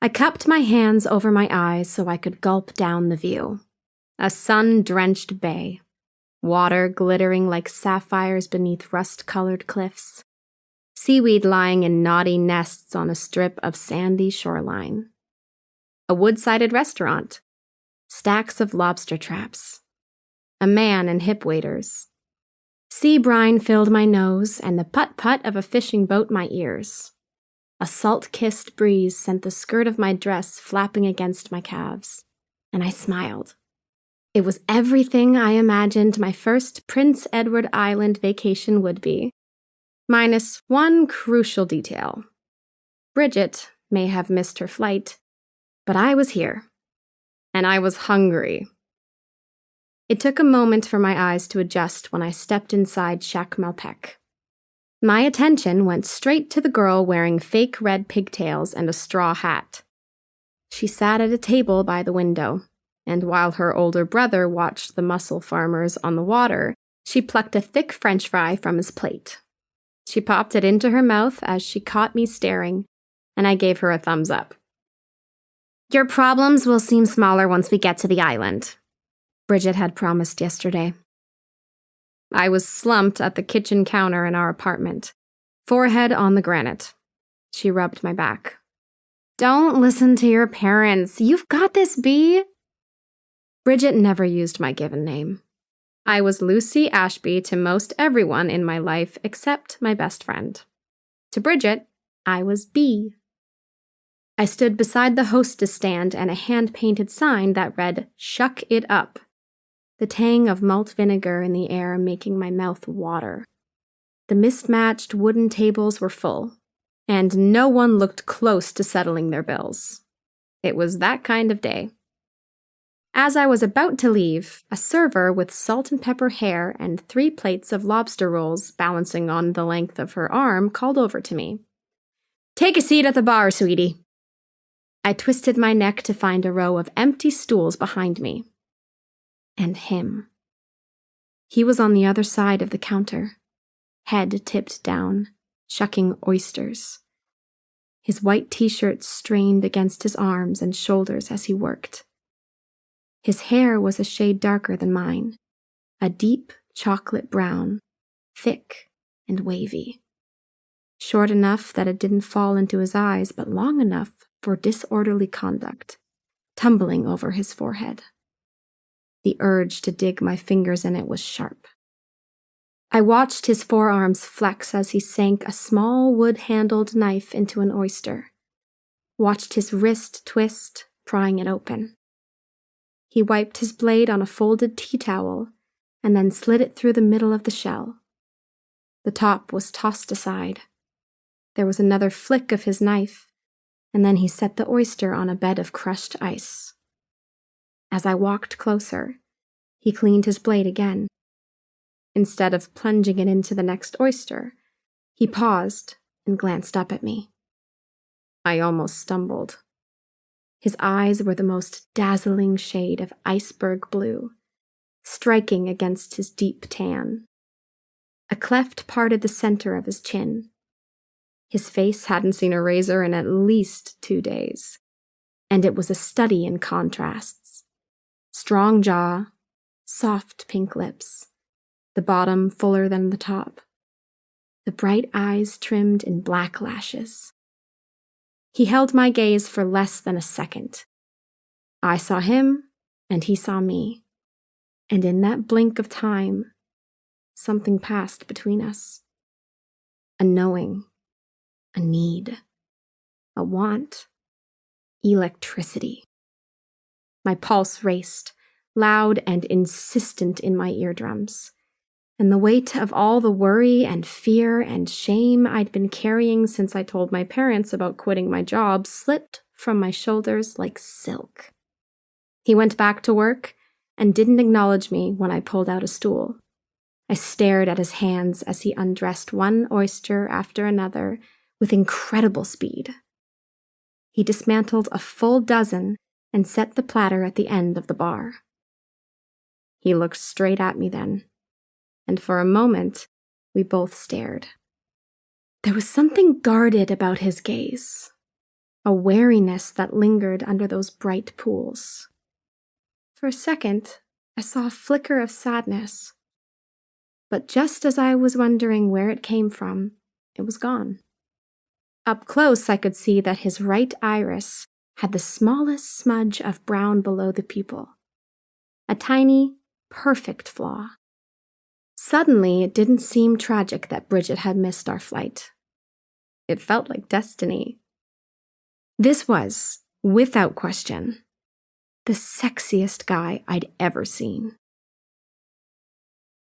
I cupped my hands over my eyes so I could gulp down the view. A sun-drenched bay, water glittering like sapphires beneath rust-colored cliffs, seaweed lying in knotty nests on a strip of sandy shoreline. A wood-sided restaurant, stacks of lobster traps, a man and hip waders. Sea brine filled my nose and the putt-putt of a fishing boat my ears. A salt-kissed breeze sent the skirt of my dress flapping against my calves, and I smiled. It was everything I imagined my first Prince Edward Island vacation would be, minus one crucial detail. Bridget may have missed her flight, but I was here, and I was hungry. It took a moment for my eyes to adjust when I stepped inside Chac Malpec. My attention went straight to the girl wearing fake red pigtails and a straw hat. She sat at a table by the window, and while her older brother watched the mussel farmers on the water, she plucked a thick French fry from his plate. She popped it into her mouth as she caught me staring, and I gave her a thumbs up. "Your problems will seem smaller once we get to the island," Bridget had promised yesterday. I was slumped at the kitchen counter in our apartment, forehead on the granite. She rubbed my back. "Don't listen to your parents. You've got this, Bea." Bridget never used my given name. I was Lucy Ashby to most everyone in my life except my best friend. To Bridget, I was Bea. I stood beside the hostess stand and a hand-painted sign that read, "Shuck it up," the tang of malt vinegar in the air making my mouth water. The mismatched wooden tables were full, and no one looked close to settling their bills. It was that kind of day. As I was about to leave, a server with salt and pepper hair and 3 plates of lobster rolls balancing on the length of her arm called over to me. "Take a seat at the bar, sweetie." I twisted my neck to find a row of empty stools behind me. And him. He was on the other side of the counter, head tipped down, shucking oysters. His white t-shirt strained against his arms and shoulders as he worked. His hair was a shade darker than mine, a deep chocolate brown, thick and wavy. Short enough that it didn't fall into his eyes, but long enough for disorderly conduct, tumbling over his forehead. The urge to dig my fingers in it was sharp. I watched his forearms flex as he sank a small wood-handled knife into an oyster, watched his wrist twist, prying it open. He wiped his blade on a folded tea towel and then slid it through the middle of the shell. The top was tossed aside. There was another flick of his knife, and then he set the oyster on a bed of crushed ice. As I walked closer, he cleaned his blade again. Instead of plunging it into the next oyster, he paused and glanced up at me. I almost stumbled. His eyes were the most dazzling shade of iceberg blue, striking against his deep tan. A cleft parted the center of his chin. His face hadn't seen a razor in at least 2 days, and it was a study in contrasts. Strong jaw, soft pink lips, the bottom fuller than the top, the bright eyes trimmed in black lashes. He held my gaze for less than a second. I saw him, and he saw me, and in that blink of time, something passed between us. A knowing, a need, a want, electricity. My pulse raced, loud and insistent in my eardrums, and the weight of all the worry and fear and shame I'd been carrying since I told my parents about quitting my job slipped from my shoulders like silk. He went back to work and didn't acknowledge me when I pulled out a stool. I stared at his hands as he undressed one oyster after another with incredible speed. He dismantled a full dozen and set the platter at the end of the bar. He looked straight at me then, and for a moment, we both stared. There was something guarded about his gaze, a wariness that lingered under those bright pools. For a second, I saw a flicker of sadness, but just as I was wondering where it came from, it was gone. Up close, I could see that his right iris had the smallest smudge of brown below the pupil, a tiny, perfect flaw. Suddenly, it didn't seem tragic that Bridget had missed our flight. It felt like destiny. This was, without question, the sexiest guy I'd ever seen.